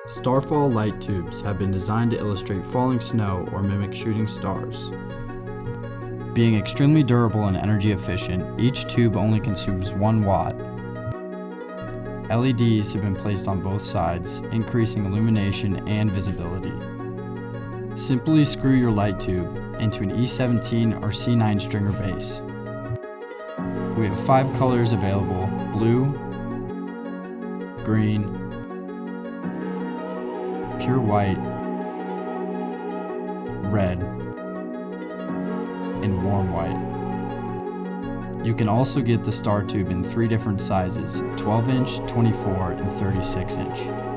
Starfall light tubes have been designed to illustrate falling snow or mimic shooting stars. Being extremely durable and energy efficient, each tube only consumes 1 watt. LEDs have been placed on both sides, increasing illumination and visibility. Simply screw your light tube into an E17 or C9 stringer base. We have 5 colors available: blue, green, pure white, red, and warm white. You can also get the star tube in 3 different sizes: 12-inch, 24, and 36-inch.